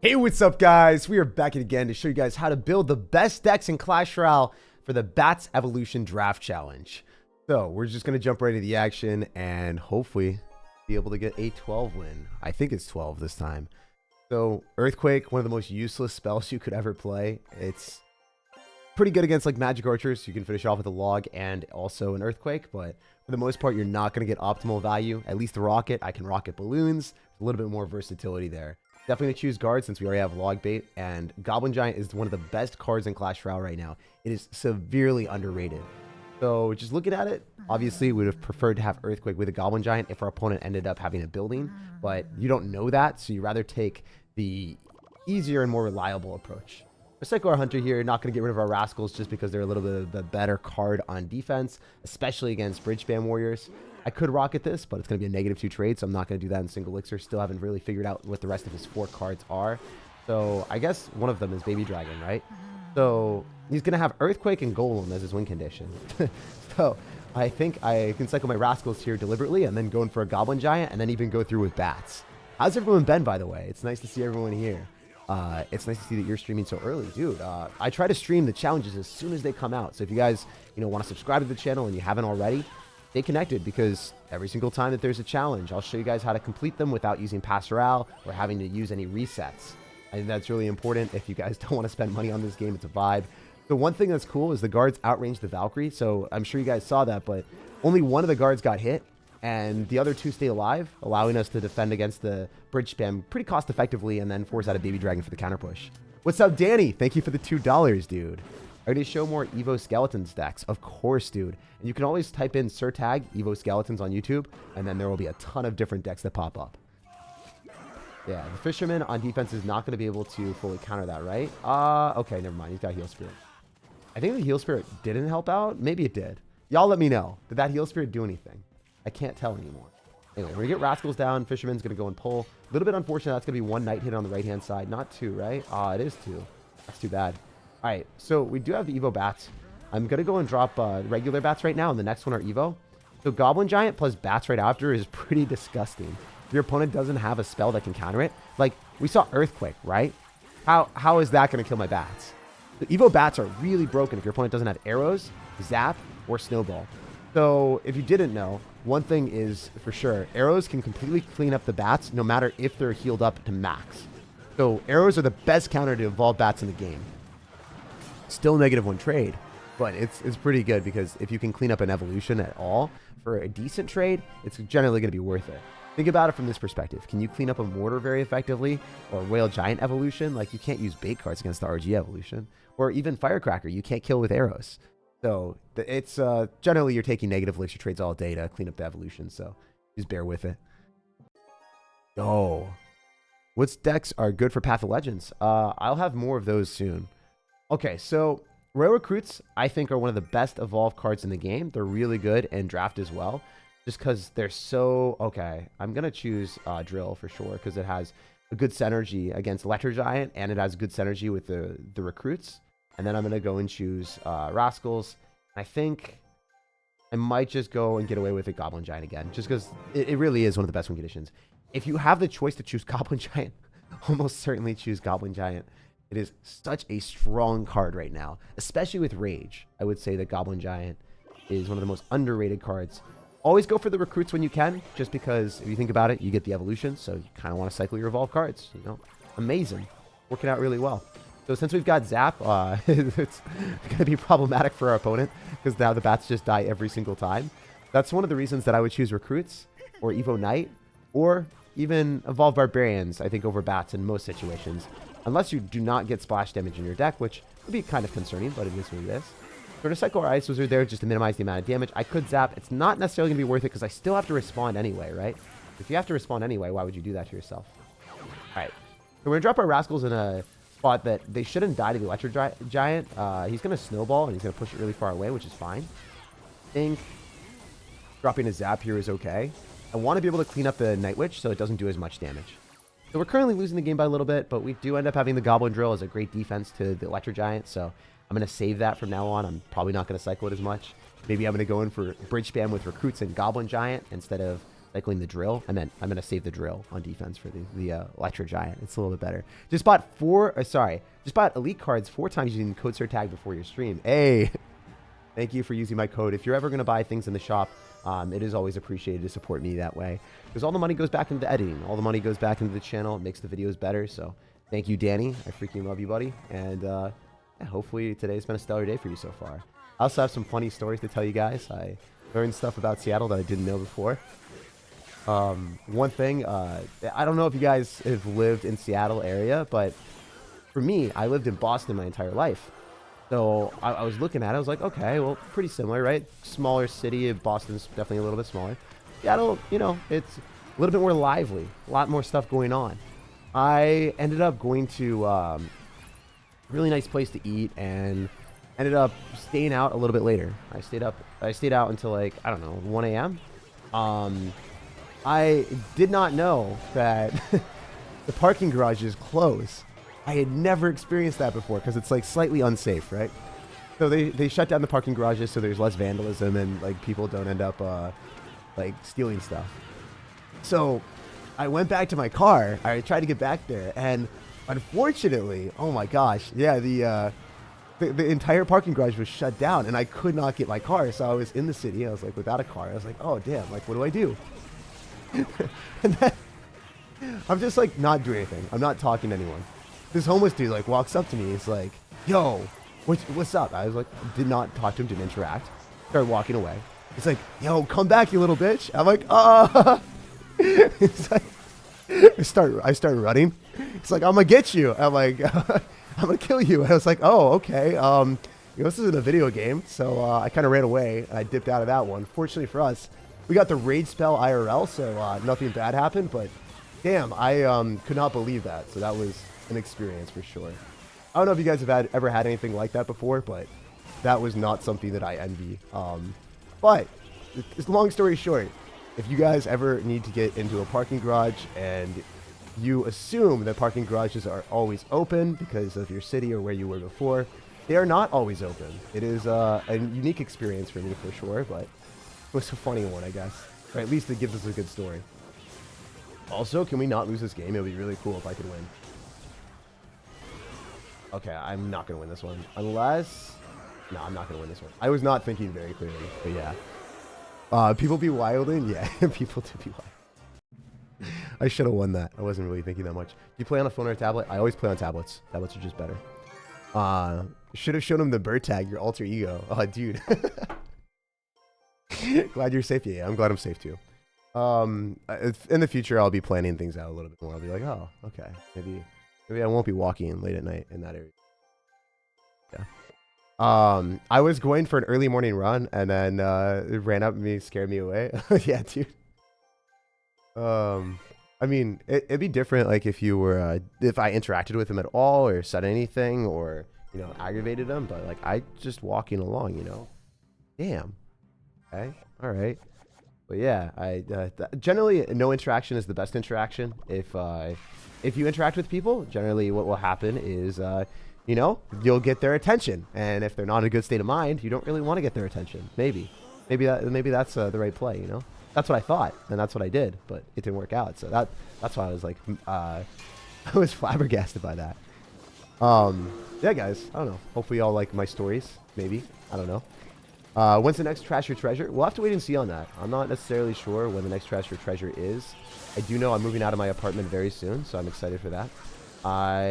Hey, what's up, guys? We are back again to show you guys how to build the best decks in Clash Royale for the Bats Evolution Draft Challenge. So we're just going to jump right into the action and hopefully be able to get a 12 win. I think it's 12 this time. So Earthquake, one of the most useless spells you could ever play. It's pretty good against like magic archers. You can finish off with a log and also an Earthquake, but for the most part, you're not going to get optimal value. At least the rocket, I can rocket balloons. A little bit more versatility there. Definitely going to choose guard since we already have log bait, and Goblin Giant is one of the best cards in Clash Royale right now. It is severely underrated. So just looking at it, obviously we would have preferred to have Earthquake with a Goblin Giant if our opponent ended up having a building, but you don't know that, so you rather take the easier and more reliable approach. For SirTagCR Hunter here, not going to get rid of our Rascals just because they're a little bit of a better card on defense, especially against bridge spam warriors. I could rocket this, but it's going to be a -2 trade, so I'm not going to do that in single elixir. Still haven't really figured out what the rest of his 4 cards are. So I guess one of them is Baby Dragon, right? So he's going to have Earthquake and Golem as his win condition. So I think I can cycle my Rascals here deliberately and then go in for a Goblin Giant and then even go through with Bats. How's everyone been, by the way? It's nice to see everyone here. It's nice to see that you're streaming so early, dude. I try to stream the challenges as soon as they come out. So if you guys, want to subscribe to the channel and you haven't already, stay connected, because every single time that there's a challenge, I'll show you guys how to complete them without using Pastoral or having to use any resets. I think that's really important. If you guys don't want to spend money on this game, it's a vibe. The one thing that's cool is the guards outranged the Valkyrie. So I'm sure you guys saw that, but only one of the guards got hit and the other 2 stay alive, allowing us to defend against the bridge spam pretty cost effectively and then force out a Baby Dragon for the counter push. What's up, Danny? Thank you for the $2, dude. Are going to show more Evo Skeletons decks? Of course, dude. And you can always type in SirTag Evo Skeletons on YouTube, and then there will be a ton of different decks that pop up. Yeah, the Fisherman on defense is not going to be able to fully counter that, right? Okay, never mind. He's got Heal Spirit. I think the Heal Spirit didn't help out. Maybe it did. Y'all let me know. Did that Heal Spirit do anything? I can't tell anymore. Anyway, we're going to get Rascals down. Fisherman's going to go and pull. A little bit unfortunate. That's going to be 1 Night hit on the right-hand side. Not 2, right? It is 2. That's too bad. All right, so we do have the Evo Bats. I'm going to go and drop regular Bats right now, and the next one are Evo. So Goblin Giant plus Bats right after is pretty disgusting. If your opponent doesn't have a spell that can counter it, like we saw Earthquake, right? How is that going to kill my Bats? The Evo Bats are really broken if your opponent doesn't have arrows, zap, or snowball. So if you didn't know, one thing is for sure, arrows can completely clean up the Bats no matter if they're healed up to max. So arrows are the best counter to evolve Bats in the game. Still -1 trade, but it's pretty good because if you can clean up an evolution at all for a decent trade, it's generally going to be worth it. Think about it from this perspective. Can you clean up a Mortar very effectively, or a Royal Giant evolution? Like, you can't use bait cards against the RG evolution, or even Firecracker you can't kill with arrows. So it's generally you're taking negative elixir trades all day to clean up the evolution, so just bear with it. What decks are good for Path of Legends? I'll have more of those soon. Okay, so Royal Recruits, I think, are one of the best evolved cards in the game. They're really good in draft as well, just because they're so... Okay, I'm going to choose Drill for sure, because it has a good synergy against Electro Giant, and it has good synergy with the Recruits. And then I'm going to go and choose Rascals. I think I might just go and get away with a Goblin Giant again, just because it really is one of the best win conditions. If you have the choice to choose Goblin Giant, almost certainly choose Goblin Giant. It is such a strong card right now, especially with Rage. I would say that Goblin Giant is one of the most underrated cards. Always go for the Recruits when you can, just because if you think about it, you get the evolution, so you kind of want to cycle your evolved cards. Amazing. Working out really well. So since we've got Zap, it's going to be problematic for our opponent, because now the Bats just die every single time. That's one of the reasons that I would choose Recruits, or Evo Knight, or even Evolved Barbarians, I think, over Bats in most situations. Unless you do not get splash damage in your deck, which would be kind of concerning, but it is what it is. So Cycle or Ice Wizard there just to minimize the amount of damage. I could Zap. It's not necessarily going to be worth it because I still have to respond anyway, right? If you have to respond anyway, why would you do that to yourself? All right. So we're going to drop our Rascals in a spot that they shouldn't die to the Electro Giant. He's going to Snowball, and he's going to push it really far away, which is fine. I think dropping a Zap here is okay. I want to be able to clean up the Night Witch so it doesn't do as much damage. So we're currently losing the game by a little bit, but we do end up having the Goblin Drill as a great defense to the Electro Giant, so I'm going to save that from now on. I'm probably not going to cycle it as much. Maybe I'm going to go in for Bridge Spam with Recruits and Goblin Giant instead of cycling the drill. I'm gonna save the drill on defense for the Electro Giant. It's a little bit better. Just bought elite cards 4 times using code SirTag before your stream. Hey, thank you for using my code. If you're ever gonna buy things in the shop, it is always appreciated to support me that way, because all the money goes back into the editing. All the money goes back into the channel. It makes the videos better. So thank you, Danny. I freaking love you, buddy. And yeah, hopefully today's been a stellar day for you so far. I also have some funny stories to tell you guys. I learned stuff about Seattle that I didn't know before. One thing, I don't know if you guys have lived in Seattle area, but for me, I lived in Boston my entire life. So I was looking at it, I was like, okay, well, pretty similar, right? Smaller city, Boston's definitely a little bit smaller. Seattle, you know, it's a little bit more lively, a lot more stuff going on. I ended up going to a really nice place to eat and ended up staying out a little bit later. I stayed out until like, I don't know, 1 a.m. I did not know that the parking garages close. I had never experienced that before because it's like slightly unsafe, right? So they shut down the parking garages so there's less vandalism and like people don't end up like stealing stuff. So I went back to my car. I tried to get back there, and unfortunately, oh my gosh, yeah, the entire parking garage was shut down, and I could not get my car. So I was in the city. I was like without a car. I was like, oh damn, like what do I do? And then I'm just like not doing anything. I'm not talking to anyone. This homeless dude like walks up to me. He's like, yo, what's up? I was like, did not talk to him, didn't interact. Started walking away. He's like, yo, come back, you little bitch. I'm like, It's like, I start running. It's like, I'm gonna get you. I'm like, I'm gonna kill you. And I was like, oh, okay. You know, this isn't a video game. So I kind of ran away and I dipped out of that one. Fortunately for us, we got the rage spell IRL, so nothing bad happened. But damn, I could not believe that. So that was an experience for sure. I don't know if you guys have ever had anything like that before, but that was not something that I envy. But long story short, if you guys ever need to get into a parking garage and you assume that parking garages are always open because of your city or where you were before, they are not always open. It is a unique experience for me for sure, but it was a funny one, I guess. Or at least it gives us a good story. Also, can we not lose this game? It would be really cool if I could win. Okay, I'm not going to win this one. Unless... No, I'm not going to win this one. I was not thinking very clearly, but yeah. People be wilding? Yeah, people do be wild. I should have won that. I wasn't really thinking that much. Do you play on a phone or a tablet? I always play on tablets. Tablets are just better. Should have shown him the bird tag, your alter ego. Oh, dude. Glad you're safe. Yeah, I'm glad I'm safe too. In the future, I'll be planning things out a little bit more. I'll be like, oh, okay. Maybe I won't be walking late at night in that area. Yeah. I was going for an early morning run, and then it ran up at me, scared me away. Yeah, dude. I mean, it'd be different, like if you were, if I interacted with him at all, or said anything, or you know, aggravated him. But like, I just walking along, you know. Damn. Okay. All right. But yeah, generally no interaction is the best interaction. If you interact with people, generally what will happen is, you know, you'll get their attention. And if they're not in a good state of mind, you don't really want to get their attention. Maybe that's the right play, you know? That's what I thought, and that's what I did, but it didn't work out. So that's why I was like, I was flabbergasted by that. Yeah, guys, I don't know. Hopefully y'all like my stories, maybe. I don't know. When's the next Trash or Treasure? We'll have to wait and see on that. I'm not necessarily sure when the next Trash or Treasure is. I do know I'm moving out of my apartment very soon, so I'm excited for that. I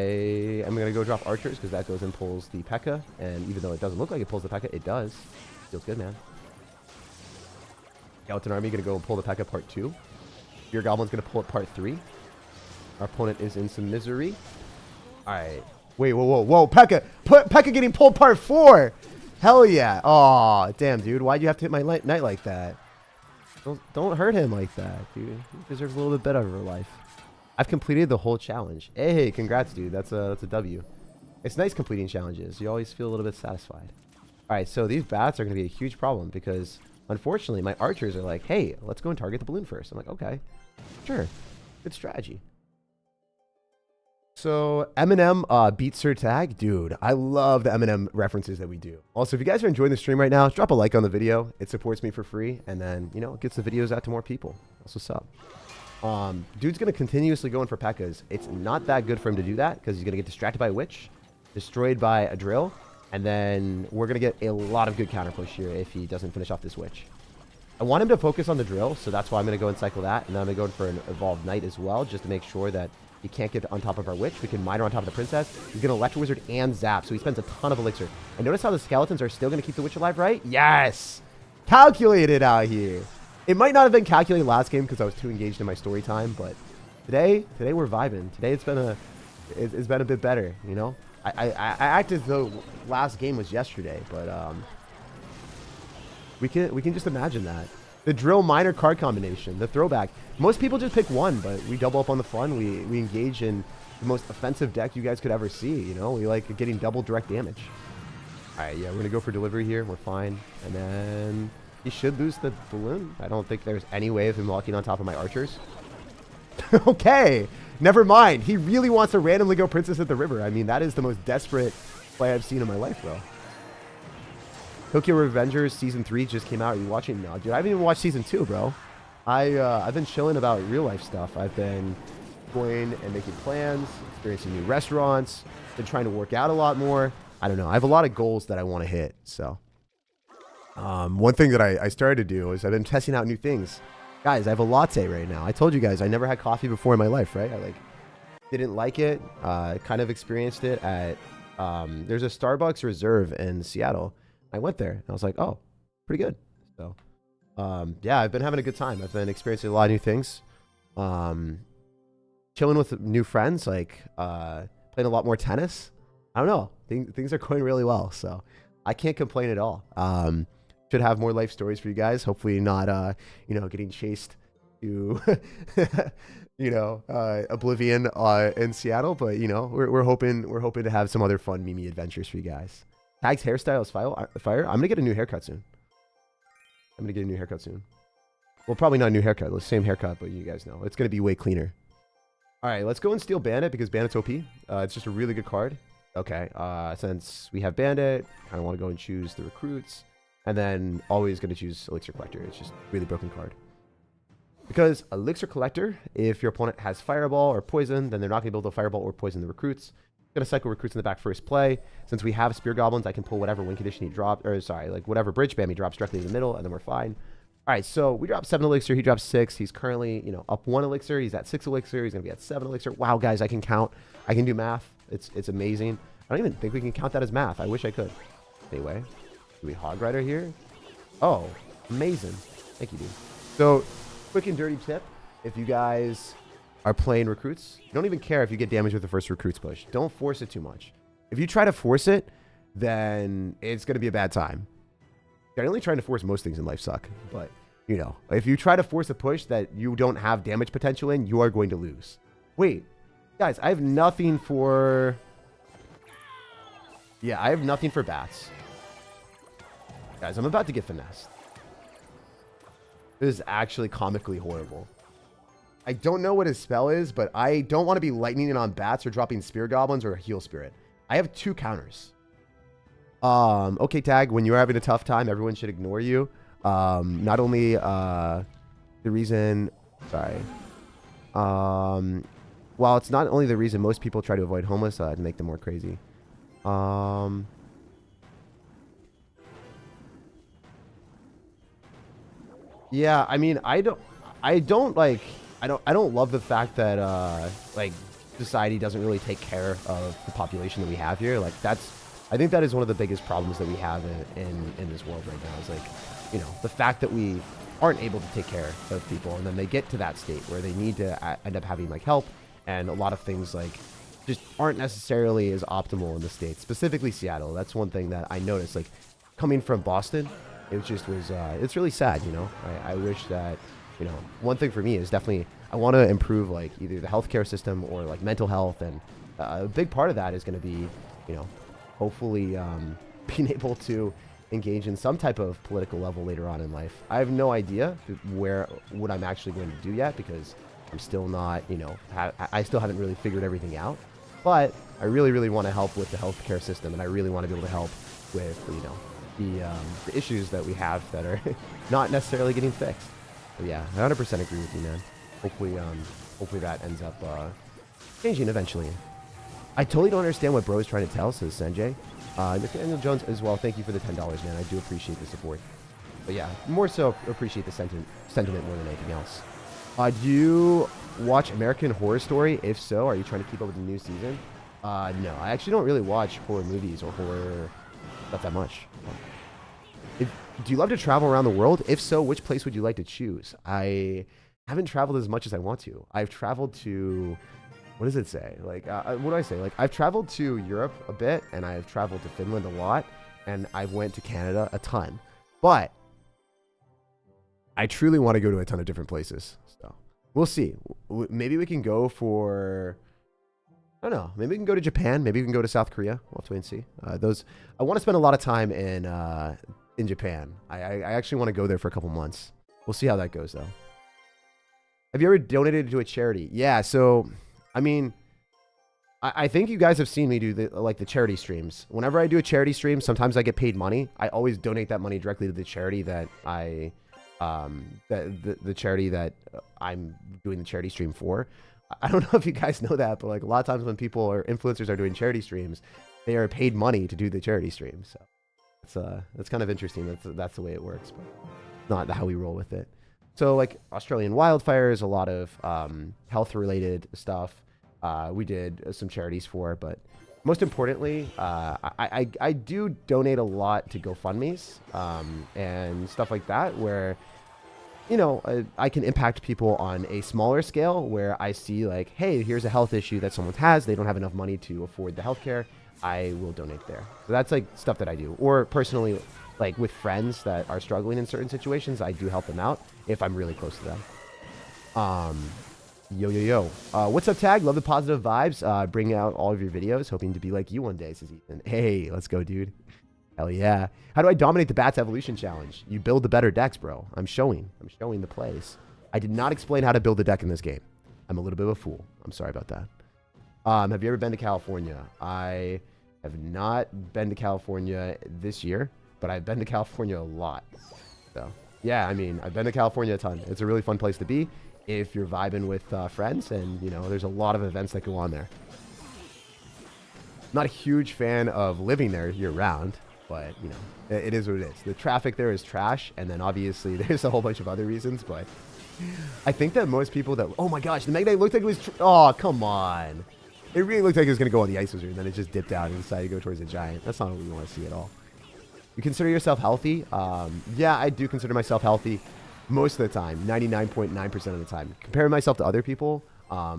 am going to go drop Archers because that goes and pulls the P.E.K.K.A. And even though it doesn't look like it pulls the P.E.K.K.A., it does. Feels good, man. Skeleton Army going to go and pull the P.E.K.K.A. Part 2. Your Goblin's going to pull it Part 3. Our opponent is in some misery. Alright. Wait, whoa. P.E.K.K.A. P.E.K.K.A. getting pulled Part 4! Hell yeah. Aw, damn, dude. Why'd you have to hit my knight like that? Don't hurt him like that, dude. He deserves a little bit better of her life. I've completed the whole challenge. Hey, congrats, dude. That's a W. It's nice completing challenges. You always feel a little bit satisfied. Alright, so these bats are going to be a huge problem because, unfortunately, my archers are like, hey, let's go and target the balloon first. I'm like, okay. Sure. Good strategy. So Eminem beats SirTag. Dude, I love the Eminem references that we do. Also, if you guys are enjoying the stream right now, drop a like on the video. It supports me for free, and then, you know, it gets the videos out to more people. That's what's up. Dude's going to continuously go in for P.E.K.K.A.s. It's not that good for him to do that because he's going to get distracted by a witch, destroyed by a drill, and then we're going to get a lot of good counter push here if he doesn't finish off this witch. I want him to focus on the drill, so that's why I'm going to go and cycle that, and then I'm going to go in for an Evolved Knight as well, just to make sure that he can't get on top of our witch. We can mine her on top of the princess. He's going to Electro Wizard and Zap, so he spends a ton of elixir. And notice how the skeletons are still going to keep the witch alive, right? Yes! Calculated out here. It might not have been calculated last game because I was too engaged in my story time, but today we're vibing. Today it's been a bit better, you know? I acted as though last game was yesterday, but we can just imagine that. The drill miner card combination, the throwback. Most people just pick one, but we double up on the fun. We engage in the most offensive deck you guys could ever see, you know? We like getting double direct damage. All right, yeah, we're gonna go for delivery here. We're fine, and then he should lose the balloon. I don't think there's any way of him walking on top of my archers. Okay, never mind. He really wants to randomly go Princess at the River. I mean, that is the most desperate play I've seen in my life, bro. Tokyo Revengers Season 3 just came out. Are you watching? No, dude, I haven't even watched Season 2, bro. I've been chilling about real life stuff. I've been going and making plans, experiencing new restaurants, been trying to work out a lot more. I don't know. I have a lot of goals that I want to hit, so... one thing that I started to do is I've been testing out new things. Guys, I have a latte right now. I told you guys I never had coffee before in my life, right? I didn't like it. Kind of experienced it at there's a Starbucks Reserve in Seattle. I went there and I was like, oh, pretty good. So yeah, I've been having a good time. I've been experiencing a lot of new things. Chilling with new friends, like playing a lot more tennis. I don't know. Things are going really well, so I can't complain at all. Should have more life stories for you guys. Hopefully not, you know, getting chased to, you know, oblivion in Seattle. But you know, we're hoping to have some other fun Mimi adventures for you guys. Tag's hairstyle is fire. I'm gonna get a new haircut soon. Well, probably not a new haircut. The same haircut, but you guys know it's gonna be way cleaner. All right, let's go and steal Bandit because Bandit's OP. It's just a really good card. Okay, since we have Bandit, kind of want to go and choose the recruits. And then always going to choose Elixir Collector. It's just a really broken card. Because Elixir Collector, if your opponent has Fireball or Poison, then they're not going to be able to Fireball or Poison the recruits. Going to cycle recruits in the back first play. Since we have Spear Goblins, I can pull whatever win condition he dropped. Or sorry, like whatever bridge spam he drops directly in the middle, and then we're fine. All right, so we dropped 7 Elixir. He drops 6. He's currently, you know, up 1 Elixir. He's at 6 Elixir. He's going to be at 7 Elixir. Wow, guys, I can count. I can do math. It's amazing. I don't even think we can count that as math. I wish I could. Anyway. Do we Hog Rider here? Oh, amazing. Thank you, dude. So, quick and dirty tip. If you guys are playing recruits, you don't even care if you get damage with the first recruits push. Don't force it too much. If you try to force it, then it's going to be a bad time. Generally, trying to force most things in life suck. But, you know, if you try to force a push that you don't have damage potential in, you are going to lose. Wait. Guys, I have nothing for... Yeah, I have nothing for bats. Guys, I'm about to get finessed. This is actually comically horrible. I don't know what his spell is, but I don't want to be lightning on bats or dropping Spear Goblins or a Heal Spirit. I have 2 counters. Okay, Tag, when you're having a tough time, everyone should ignore you. Not only the reason... Sorry. Well, it's not only the reason most people try to avoid homeless to make them more crazy. Yeah, I mean, I don't love the fact that like society doesn't really take care of the population that we have here. Like I think that is one of the biggest problems that we have in this world right now. Is like, you know, the fact that we aren't able to take care of people, and then they get to that state where they need to end up having like help, and a lot of things like just aren't necessarily as optimal in the States, specifically Seattle. That's one thing that I noticed, like coming from Boston, it just was, it's really sad, you know. I wish that, you know, one thing for me is definitely, I want to improve like either the healthcare system or like mental health. And a big part of that is going to be, you know, hopefully being able to engage in some type of political level later on in life. I have no idea what I'm actually going to do yet, because I'm still not, you know, I still haven't really figured everything out. But I really, really want to help with the healthcare system, and I really want to be able to help with, you know, the issues that we have that are not necessarily getting fixed. But yeah, I 100% agree with you, man. Hopefully that ends up changing eventually. I totally don't understand what bro is trying to tell, says Sanjay. Nathaniel Jones as well, thank you for the $10, man. I do appreciate the support. But yeah, more so appreciate the sentiment more than anything else. Do you watch American Horror Story? If so, are you trying to keep up with the new season? No, I actually don't really watch horror movies or horror stuff that much. Do you love to travel around the world? If so, which place would you like to choose? I haven't traveled as much as I want to. I've traveled to, what does it say? Like, what do I say? Like, I've traveled to Europe a bit, and I've traveled to Finland a lot, and I've went to Canada a ton. But I truly want to go to a ton of different places. So we'll see. Maybe we can go for, I don't know. Maybe we can go to Japan. Maybe we can go to South Korea. We'll have to wait and see. I want to spend a lot of time in Japan. I actually want to go there for a couple months. We'll see how that goes, though. Have you ever donated to a charity? Yeah. So, I mean, I think you guys have seen me do the charity streams. Whenever I do a charity stream, sometimes I get paid money. I always donate that money directly to the charity that the charity that I'm doing the charity stream for. I don't know if you guys know that, but like a lot of times when people or influencers are doing charity streams, they are paid money to do the charity stream. So that's kind of interesting. That's the way it works, but not how we roll with it. So like Australian wildfires, a lot of health related stuff. We did some charities for, but most importantly, I do donate a lot to GoFundMe's and stuff like that, where, you know, I can impact people on a smaller scale, where I see like, hey, here's a health issue that someone has. They don't have enough money to afford the healthcare. I will donate there. So that's like stuff that I do. Or personally, like with friends that are struggling in certain situations, I do help them out if I'm really close to them. Yo. What's up, Tag? Love the positive vibes. Bring out all of your videos. Hoping to be like you one day, says Ethan. Hey, let's go, dude. Hell yeah. How do I dominate the Bats Evolution Challenge? You build the better decks, bro. I'm showing the plays. I did not explain how to build a deck in this game. I'm a little bit of a fool. I'm sorry about that. Have you ever been to California? I have not been to California this year, but I've been to California a lot. So, yeah, I mean, I've been to California a ton. It's a really fun place to be if you're vibing with friends, and, you know, there's a lot of events that go on there. Not a huge fan of living there year-round, but, you know, it is what it is. The traffic there is trash, and then obviously there's a whole bunch of other reasons, but I think that most people that... Oh my gosh, the Magnite looked like it was... Oh, come on. It really looked like it was going to go on the Ice Wizard, and then it just dipped out and decided to go towards the Giant. That's not what we want to see at all. You consider yourself healthy? Yeah, I do consider myself healthy most of the time, 99.9% of the time. Comparing myself to other people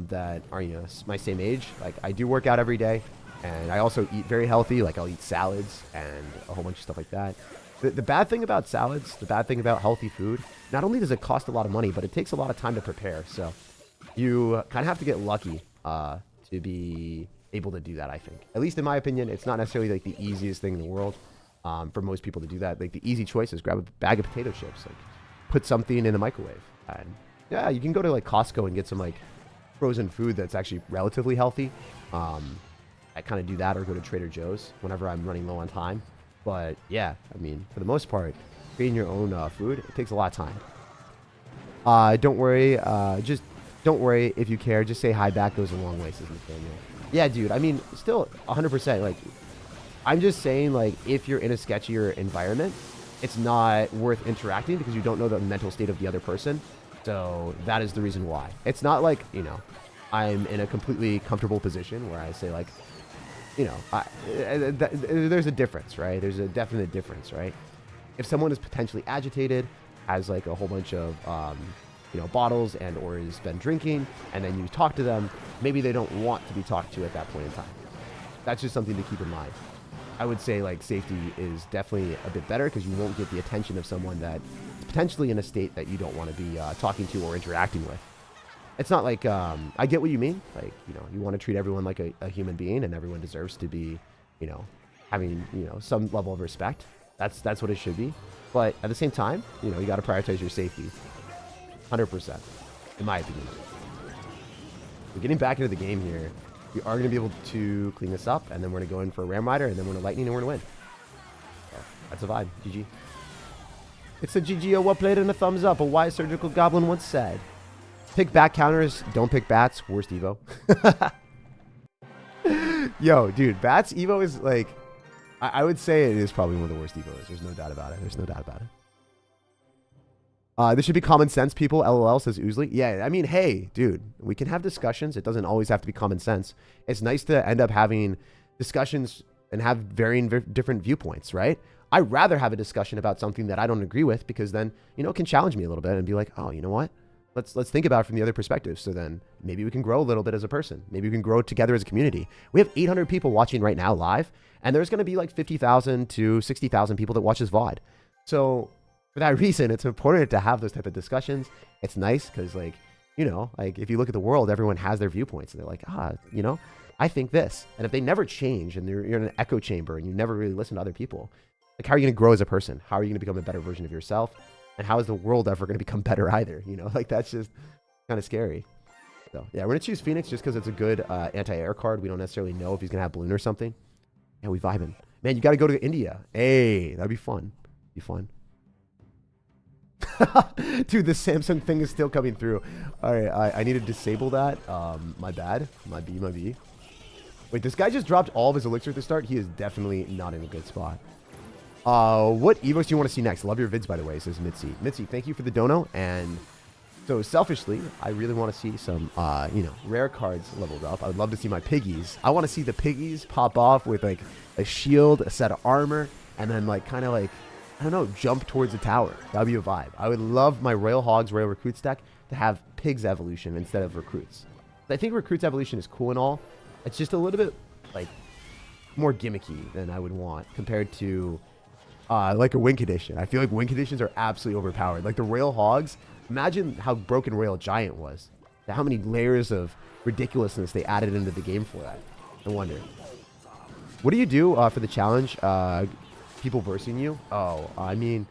that are, you know, my same age, like I do work out every day, and I also eat very healthy. Like I'll eat salads and a whole bunch of stuff like that. The bad thing about salads, the bad thing about healthy food, not only does it cost a lot of money, but it takes a lot of time to prepare. So you kind of have to get lucky to be able to do that, I think. At least in my opinion, it's not necessarily like the easiest thing in the world for most people to do that. Like the easy choice is grab a bag of potato chips, like put something in the microwave. And yeah, you can go to like Costco and get some like frozen food that's actually relatively healthy. I kind of do that, or go to Trader Joe's whenever I'm running low on time. But yeah, I mean, for the most part, creating your own food, it takes a lot of time. Don't worry. Just don't worry if you care. Just say hi back goes a long way, says Nathaniel. Yeah, dude. I mean, still 100%. Like, I'm just saying, like, if you're in a sketchier environment, it's not worth interacting because you don't know the mental state of the other person. So that is the reason why. It's not like, you know, I'm in a completely comfortable position where I say, like, you know, there's a difference, right? There's a definite difference, right? If someone is potentially agitated, has like a whole bunch of, you know, bottles and or has been drinking, and then you talk to them, maybe they don't want to be talked to at that point in time. That's just something to keep in mind. I would say like safety is definitely a bit better because you won't get the attention of someone that is potentially in a state that you don't want to be talking to or interacting with. It's not like, I get what you mean. Like, you know, you want to treat everyone like a human being, and everyone deserves to be, you know, having, you know, some level of respect. That's what it should be. But at the same time, you know, you got to prioritize your safety. 100%, in my opinion. We're getting back into the game here. We are going to be able to clean this up, and then we're going to go in for a Ram Rider, and then we're going to Lightning, and we're going to win. So, that's a vibe. GG. It's a GGO, well played, and a thumbs up. A wise surgical goblin once said. Pick bat counters, don't pick bats. Worst Evo. Yo, dude, bats Evo is like, I would say it is probably one of the worst Evos. There's no doubt about it. There's no doubt about it. This should be common sense, people. LOL, says Oozly. Yeah, I mean, hey, dude, we can have discussions. It doesn't always have to be common sense. It's nice to end up having discussions and have varying different viewpoints, right? I'd rather have a discussion about something that I don't agree with, because then, you know, it can challenge me a little bit and be like, oh, you know what? Let's think about it from the other perspective. So then maybe we can grow a little bit as a person. Maybe we can grow together as a community. We have 800 people watching right now live, and there's going to be like 50,000 to 60,000 people that watch this VOD. So for that reason, it's important to have those type of discussions. It's nice because, like, you know, like if you look at the world, everyone has their viewpoints, and they're like, you know, I think this. And if they never change and you're in an echo chamber and you never really listen to other people, like, how are you going to grow as a person? How are you going to become a better version of yourself? And how is the world ever going to become better either? You know, like, that's just kind of scary. So yeah, we're going to choose Phoenix just because it's a good anti-air card. We don't necessarily know if he's going to have Balloon or something. Yeah, we vibing. Man, you got to go to India. Hey, that'd be fun. Be fun. Dude, the Samsung thing is still coming through. All right, I need to disable that. My bad. My B. Wait, this guy just dropped all of his elixir at the start. He is definitely not in a good spot. What Evos do you want to see next? Love your vids, by the way, says Mitzi. Mitzi, thank you for the dono. And so selfishly, I really want to see some, you know, rare cards leveled up. I would love to see my piggies. I want to see the piggies pop off with like a shield, a set of armor, and then like kind of like, I don't know, jump towards a tower. That would be a vibe. I would love my Royal Hogs, Royal Recruits deck to have pigs evolution instead of recruits. I think recruits evolution is cool and all. It's just a little bit like more gimmicky than I would want compared to like a win condition. I feel like win conditions are absolutely overpowered. Like the Royal Hogs, imagine how broken Royal Giant was. How many layers of ridiculousness they added into the game for that. I wonder. What do you do for the challenge? People versing you? Oh, I mean,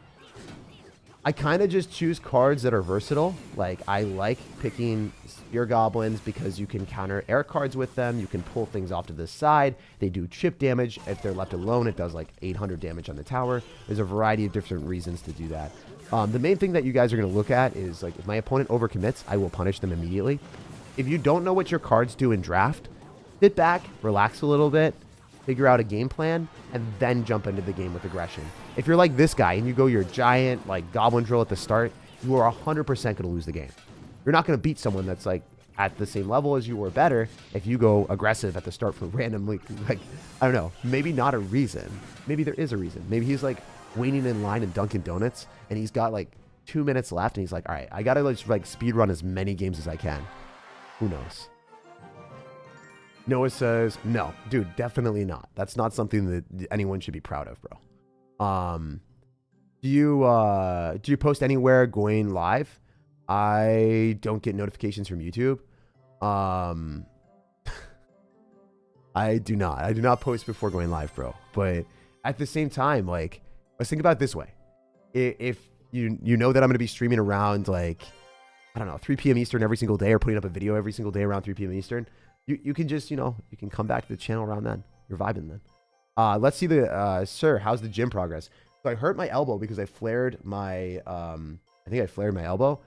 I kind of just choose cards that are versatile. Like, I like picking Spear Goblins because you can counter air cards with them. You can pull things off to the side. They do chip damage. If they're left alone, it does like 800 damage on the tower. There's a variety of different reasons to do that. The main thing that you guys are going to look at is, like, if my opponent overcommits, I will punish them immediately. If you don't know what your cards do in draft, sit back, relax a little bit, figure out a game plan, and then jump into the game with aggression. If you're like this guy and you go your giant, like, goblin drill at the start, you are 100% going to lose the game. You're not going to beat someone that's, like, at the same level as you or better if you go aggressive at the start for randomly, like, I don't know, maybe not a reason. Maybe there is a reason. Maybe he's, like, waiting in line in Dunkin' Donuts, and he's got, like, 2 minutes left, and he's like, all right, I got to, like, speed run as many games as I can. Who knows? Noah says, no, dude, definitely not. That's not something that anyone should be proud of, bro. Do you post anywhere going live? I don't get notifications from YouTube. I do not post before going live, bro. But at the same time, like, let's think about it this way. If you know that I'm going to be streaming around, like, I don't know, 3 p.m. Eastern every single day, or putting up a video every single day around 3 p.m. Eastern, you can just, you know, you can come back to the channel around then. You're vibing then. Let's see the, sir, how's the gym progress? So I hurt my elbow because I flared my, I think I flared my elbow,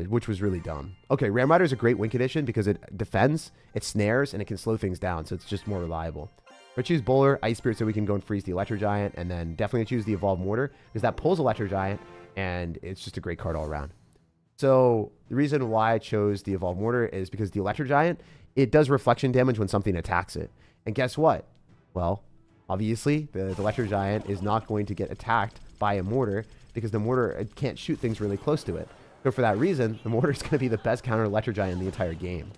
which was really dumb. Okay, Ram Rider is a great win condition because it defends, it snares, and it can slow things down, so it's just more reliable. But choose Bowler, Ice Spirit, so we can go and freeze the Electro Giant, and then definitely choose the Evolved Mortar, because that pulls Electro Giant, and it's just a great card all around. So the reason why I chose the Evolved Mortar is because the Electro Giant, it does reflection damage when something attacks it. And guess what? Well, obviously, the Electro Giant is not going to get attacked by a Mortar because the Mortar, it can't shoot things really close to it. So for that reason, the Mortar is going to be the best counter Electro Giant in the entire game.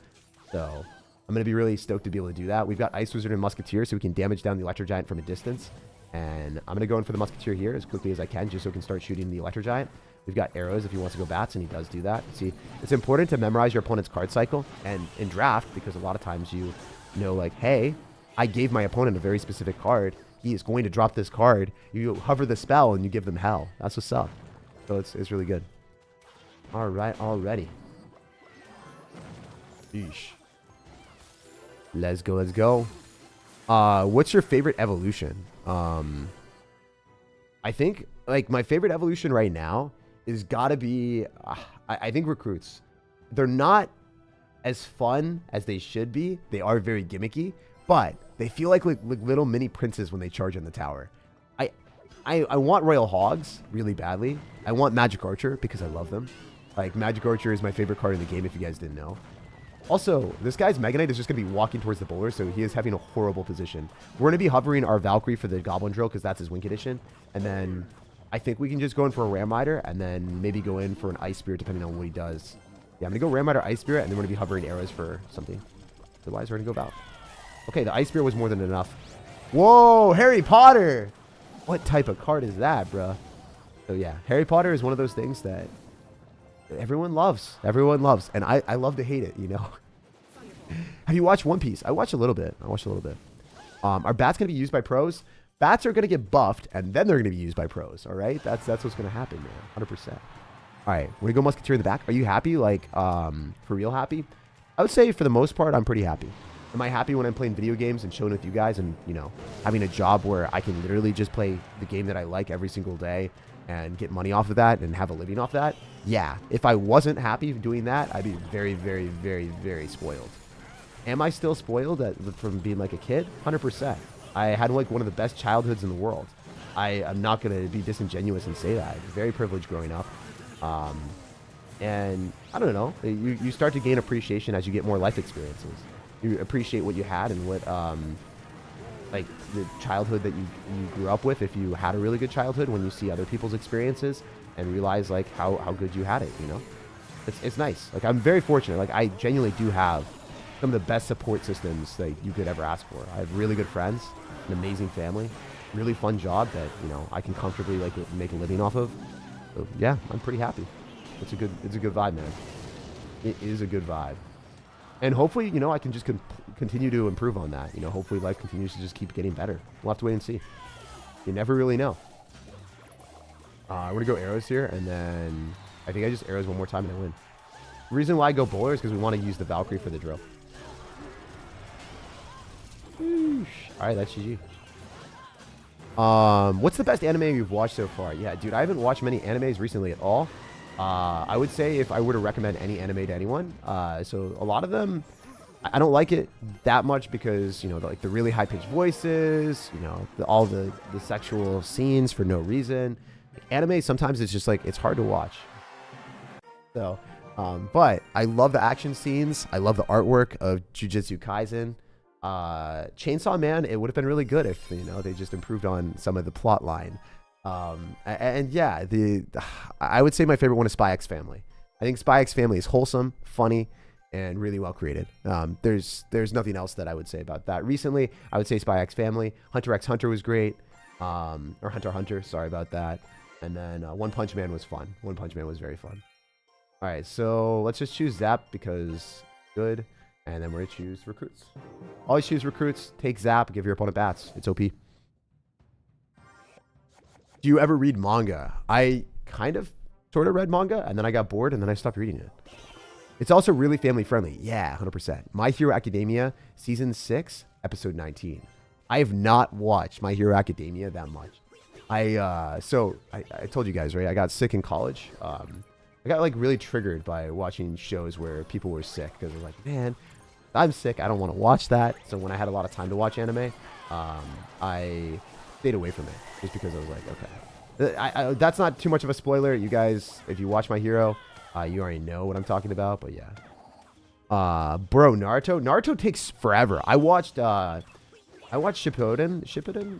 So I'm going to be really stoked to be able to do that. We've got Ice Wizard and Musketeer, so we can damage down the Electro Giant from a distance. And I'm going to go in for the Musketeer here as quickly as I can, just so we can start shooting the Electro Giant. We've got arrows if he wants to go bats, and he does do that. See, it's important to memorize your opponent's card cycle and in draft, because a lot of times you know, like, hey, I gave my opponent a very specific card. He is going to drop this card. You hover the spell, and you give them hell. That's what's up. So it's really good. All right, already. Yeesh. Let's go, let's go. What's your favorite evolution? I think like my favorite evolution right now is gotta be, I think recruits. They're not as fun as they should be. They are very gimmicky, but they feel like little mini princes when they charge in the tower. I want Royal Hogs really badly. I want Magic Archer because I love them. Like, Magic Archer is my favorite card in the game if you guys didn't know. Also, this guy's Mega Knight is just going to be walking towards the bowler, so he is having a horrible position. We're going to be hovering our Valkyrie for the Goblin Drill because that's his win condition. And then I think we can just go in for a Ram Rider and then maybe go in for an Ice Spirit depending on what he does. Yeah, I'm going to go Ram Rider, Ice Spirit, and then we're going to be hovering arrows for something. Otherwise, we're going to go Val. Okay, the Ice Spirit was more than enough. Whoa, Harry Potter! What type of card is that, bruh? So yeah, Harry Potter is one of those things that everyone loves. Everyone loves. And I love to hate it, you know? Have you watched One Piece? I watched a little bit. Are bats going to be used by pros? Bats are going to get buffed, and then they're going to be used by pros, all right? That's what's going to happen, man. 100%. All right, we're going to go Musketeer in the back. Are you happy? Like, for real happy? I would say for the most part, I'm pretty happy. Am I happy when I'm playing video games and chilling with you guys and, you know, having a job where I can literally just play the game that I like every single day and get money off of that and have a living off that? Yeah. If I wasn't happy doing that, I'd be very, very, very, very spoiled. Am I still spoiled from being like a kid? 100%. I had like one of the best childhoods in the world. I'm not going to be disingenuous and say that. Very privileged growing up. And I don't know. You start to gain appreciation as you get more life experiences. You appreciate what you had and what, like, the childhood that you grew up with. If you had a really good childhood, when you see other people's experiences and realize, like, how good you had it, you know? It's nice. Like, I'm very fortunate. Like, I genuinely do have some of the best support systems that you could ever ask for. I have really good friends, an amazing family, really fun job that, you know, I can comfortably, like, make a living off of. So, yeah, I'm pretty happy. It's a good vibe, man. It is a good vibe. And hopefully, you know, I can just continue to improve on that. You know, hopefully life continues to just keep getting better. We'll have to wait and see. You never really know. We're going to go arrows here, and then I think I just arrows one more time and I win. The reason why I go bowler is because we want to use the Valkyrie for the drill. All right, that's GG. What's the best anime you've watched so far? Yeah, dude, I haven't watched many animes recently at all. I would say if I were to recommend any anime to anyone, so a lot of them, I don't like it that much because, you know, like the really high-pitched voices, you know, all the sexual scenes for no reason. Anime, sometimes it's just like, it's hard to watch. So, but I love the action scenes. I love the artwork of Jujutsu Kaisen. Chainsaw Man, it would have been really good if, you know, they just improved on some of the plot line. And yeah, I would say my favorite one is Spy X Family. I think Spy X Family is wholesome, funny, and really well created. There's nothing else that I would say about that. Recently, I would say Spy X Family. Hunter x Hunter was great. Or Hunter x Hunter, sorry about that. And then One Punch Man was fun. One Punch Man was very fun. All right, so let's just choose Zap because good. And then we're going to choose recruits. Always choose recruits. Take Zap. Give your opponent bats. It's OP. Do you ever read manga? I kind of sort of read manga, and then I got bored, and then I stopped reading it. It's also really family friendly. Yeah, 100%. My Hero Academia, Season 6, Episode 19. I have not watched My Hero Academia that much. I told you guys, right? I got sick in college. I got like really triggered by watching shows where people were sick because I was like, man, I'm sick. I don't want to watch that. So when I had a lot of time to watch anime, I stayed away from it just because I was like, okay. That's not too much of a spoiler. You guys, if you watch My Hero, you already know what I'm talking about. But yeah. Bro, Naruto takes forever. I watched Shippuden?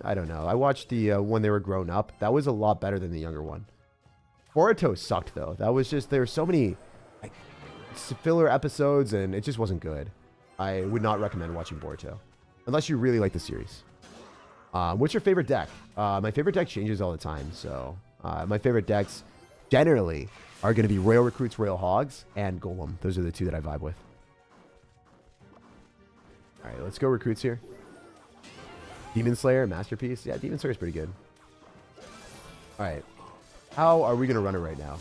I don't know. I watched the when they were grown up. That was a lot better than the younger one. Boruto sucked though. That was just, there were so many like filler episodes and it just wasn't good. I would not recommend watching Boruto unless you really like the series. What's your favorite deck? My favorite deck changes all the time. So my favorite decks generally are going to be Royal Recruits, Royal Hogs, and Golem. Those are the two that I vibe with. All right, let's go recruits here. Demon Slayer, Masterpiece. Yeah, Demon Slayer is pretty good. All right. How are we going to run it right now?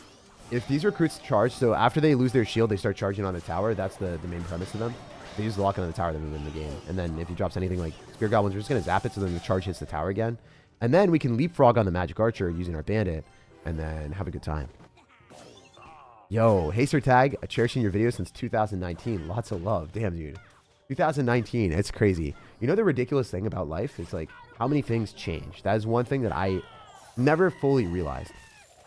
If these recruits charge, so after they lose their shield, they start charging on the tower. That's the main premise of them. If they use the lock on the tower, then we win the game. And then if he drops anything like Spear Goblins, we're just going to zap it so then the charge hits the tower again. And then we can leapfrog on the magic archer using our bandit and then have a good time. Yo, hey SirTag, cherishing your videos since 2019. Lots of love. Damn, dude. 2019, it's crazy. You know the ridiculous thing about life is like how many things change. That is one thing that I never fully realized.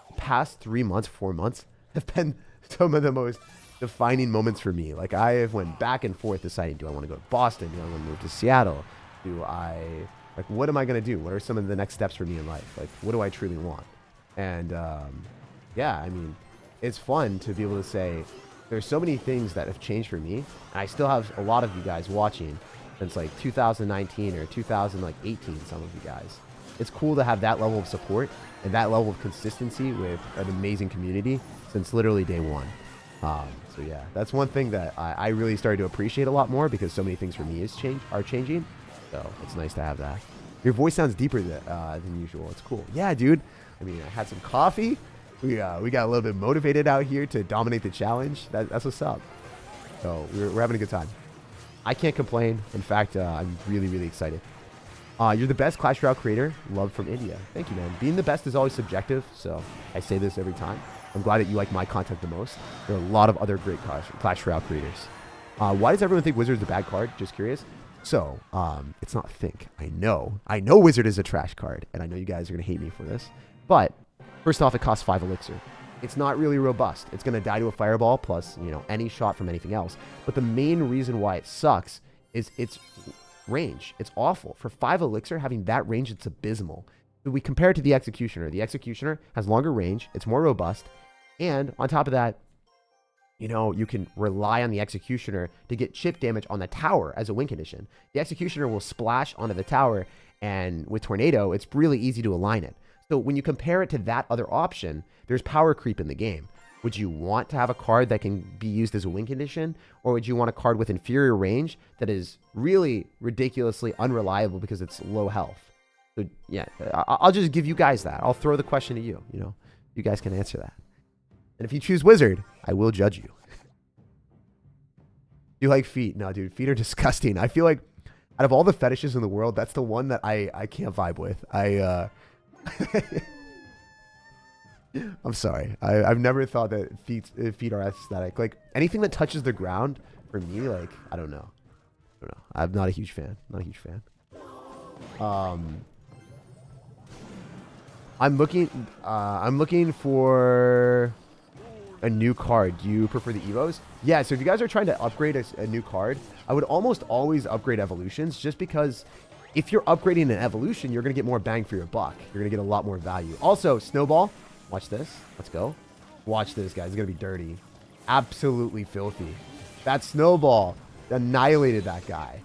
The past 3 months, 4 months have been some of the most defining moments for me. Like I have went back and forth deciding, do I want to go to Boston? Do I want to move to Seattle? Like, what am I going to do? What are some of the next steps for me in life? Like, what do I truly want? And yeah, I mean, it's fun to be able to say, there's so many things that have changed for me. And I still have a lot of you guys watching since like 2019 or 2018, some of you guys. It's cool to have that level of support and that level of consistency with an amazing community since literally day one. So yeah, that's one thing that I really started to appreciate a lot more because so many things for me are changing. So it's nice to have that. Your voice sounds deeper than usual. It's cool. Yeah, dude. I mean, I had some coffee. We got a little bit motivated out here to dominate the challenge. That's what's up. So we're having a good time. I can't complain. In fact, I'm really, really excited. You're the best Clash Royale creator. Love from India. Thank you, man. Being the best is always subjective. So I say this every time. I'm glad that you like my content the most. There are a lot of other great Clash Royale creators. Why does everyone think Wizard's a bad card? Just curious. So, it's not think. I know Wizard is a trash card, and I know you guys are going to hate me for this. But, first off, it costs 5 elixir. It's not really robust. It's going to die to a fireball plus, you know, any shot from anything else. But the main reason why it sucks is its range. It's awful. For 5 elixir, having that range, it's abysmal. So we compare it to the Executioner. The Executioner has longer range. It's more robust. And on top of that, you know, you can rely on the Executioner to get chip damage on the tower as a win condition. The Executioner will splash onto the tower, and with Tornado, it's really easy to align it. So when you compare it to that other option, there's power creep in the game. Would you want to have a card that can be used as a win condition, or would you want a card with inferior range that is really ridiculously unreliable because it's low health? So yeah, I'll just give you guys that. I'll throw the question to you. You know, you guys can answer that. And if you choose Wizard, I will judge you. You like feet? No, dude, feet are disgusting. I feel like out of all the fetishes in the world, that's the one that I can't vibe with. I'm sorry. I've never thought that feet are aesthetic. Like anything that touches the ground for me, like I don't know. I'm not a huge fan. I'm looking for a new card. Do you prefer the Evos? Yeah, so if you guys are trying to upgrade a new card, I would almost always upgrade evolutions just because if you're upgrading an evolution, you're going to get more bang for your buck. You're going to get a lot more value. Also, Snowball, watch this. Let's go. Watch this, guys. It's going to be dirty. Absolutely filthy. That Snowball annihilated that guy.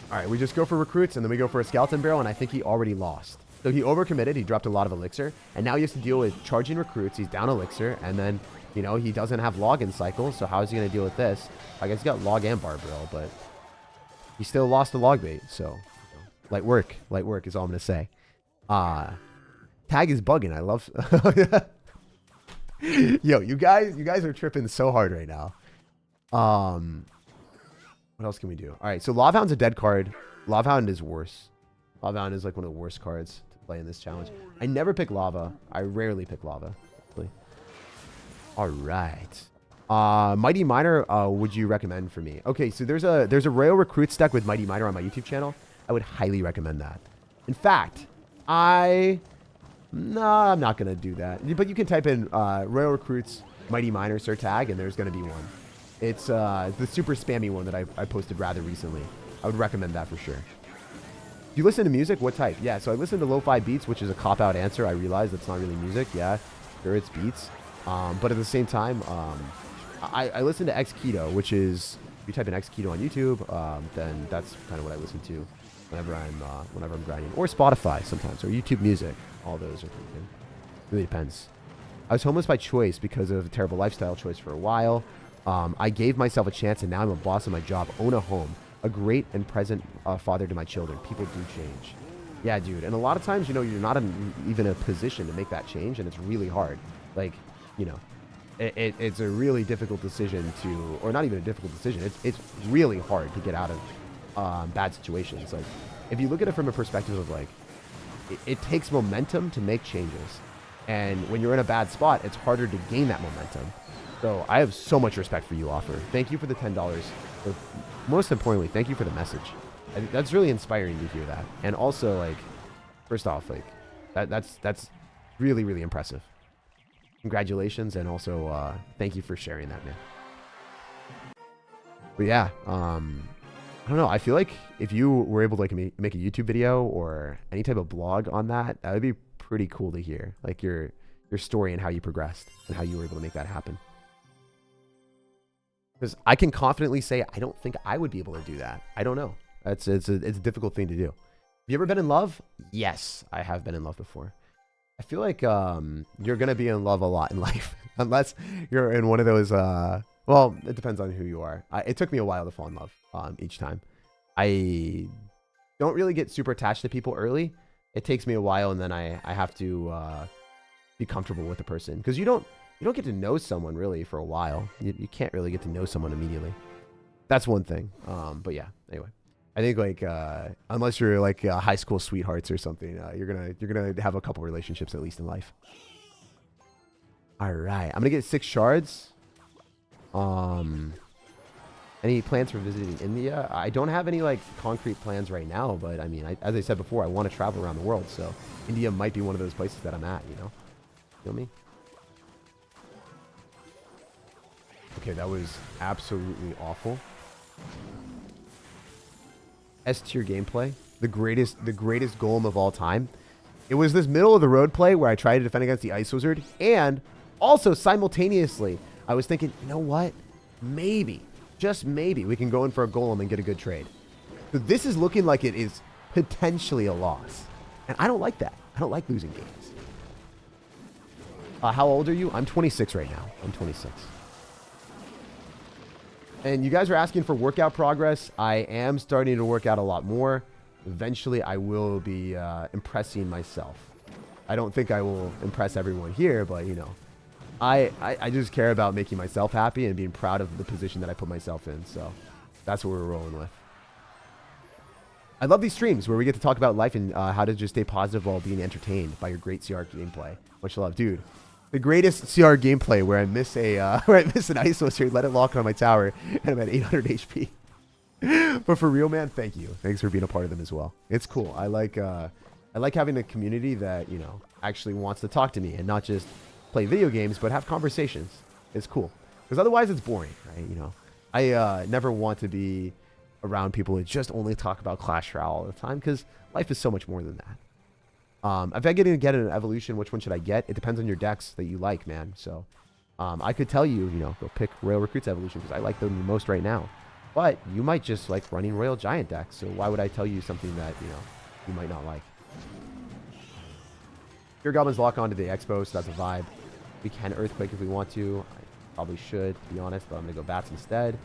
All right, we just go for recruits, and then we go for a skeleton barrel, and I think he already lost. So he overcommitted, he dropped a lot of elixir, and now he has to deal with charging recruits. He's down elixir, and then, you know, he doesn't have login cycles, so how is he going to deal with this? I guess he got log and barbell, but he still lost the log bait, so light work is all I'm going to say. Tag is bugging. I love... Yo, you guys are tripping so hard right now. What else can we do? All right, so Lovehound's a dead card. Lovehound is worse. Lovehound is like one of the worst cards to play in this challenge. I never pick Lava. I rarely pick Lava. Actually. All right. Mighty Miner, would you recommend for me? Okay, so there's a Royal Recruit deck with Mighty Miner on my YouTube channel. I would highly recommend that. In fact, I'm not going to do that. But you can type in Royal Recruits Mighty Miner SirTag, and there's going to be one. It's the super spammy one that I posted rather recently. I would recommend that for sure. Do you listen to music? What type? Yeah, so I listen to lo-fi beats, which is a cop-out answer. I realize that's not really music. Yeah, sure, it's beats. But at the same time, I listen to Xketo, which is, if you type in Xketo on YouTube, then that's kind of what I listen to whenever I'm grinding. Or Spotify sometimes, or YouTube Music. All those are pretty good. Really depends. I was homeless by choice because of a terrible lifestyle choice for a while. I gave myself a chance, and now I'm a boss of my job, own a home, a great and present father to my children. People do change. Yeah, dude. And a lot of times, you know, you're not even in a position to make that change, and it's really hard. Like, you know, it's a really difficult decision to, or not even a difficult decision. It's really hard to get out of bad situations. Like, if you look at it from a perspective of like, it takes momentum to make changes. And when you're in a bad spot, it's harder to gain that momentum. So I have so much respect for you, Offer. Thank you for the $10. But most importantly, thank you for the message. I think that's really inspiring to hear that. And also, like, first off, like, that's really, really impressive. Congratulations, and also thank you for sharing that, man. But yeah, I don't know. I feel like if you were able to like make a YouTube video or any type of blog on that, that would be pretty cool to hear. Like your story and how you progressed and how you were able to make that happen. Because I can confidently say I don't think I would be able to do that. I don't know. It's a difficult thing to do. Have you ever been in love? Yes, I have been in love before. I feel like you're gonna be in love a lot in life, unless you're in one of those. Well, it depends on who you are. It took me a while to fall in love each time. I don't really get super attached to people early. It takes me a while, and then I have to be comfortable with the person, because you don't get to know someone really for a while. You can't really get to know someone immediately. That's one thing. But yeah, anyway. I think like unless you're like high school sweethearts or something, you're gonna have a couple relationships at least in life. All right, I'm gonna get 6 shards. Any plans for visiting India? I don't have any like concrete plans right now, but I mean, as I said before, I want to travel around the world, so India might be one of those places that I'm at. You know, feel me? Okay, that was absolutely awful. S-tier gameplay, the greatest golem of all time. It was this middle of the road play where I tried to defend against the Ice Wizard, and also simultaneously I was thinking, you know what? Maybe, just maybe, we can go in for a golem and get a good trade. So this is looking like it is potentially a loss, and I don't like that. I don't like losing games. How old are you? I'm 26 right now. I'm 26. And you guys are asking for workout progress. I am starting to work out a lot more. Eventually, I will be impressing myself. I don't think I will impress everyone here, but, you know, I just care about making myself happy and being proud of the position that I put myself in. So that's what we're rolling with. I love these streams where we get to talk about life and how to just stay positive while being entertained by your great CR gameplay. Much love, dude. The greatest CR gameplay where I miss an Ice Wizard, let it lock on my tower, and I'm at 800 HP. But for real, man, thank you. Thanks for being a part of them as well. It's cool. I like having a community that, you know, actually wants to talk to me and not just play video games, but have conversations. It's cool. Because otherwise it's boring, right? You know, I never want to be around people who just only talk about Clash Royale all the time, because life is so much more than that. If I get an evolution, which one should I get? It depends on your decks that you like, man. So I could tell you, you know, go pick Royal Recruits evolution because I like them the most right now. But you might just like running Royal Giant decks. So why would I tell you something that, you know, you might not like? Pure Goblins lock onto the Expo, so that's a vibe. We can Earthquake if we want to. I probably should, to be honest, but I'm going to go Bats instead.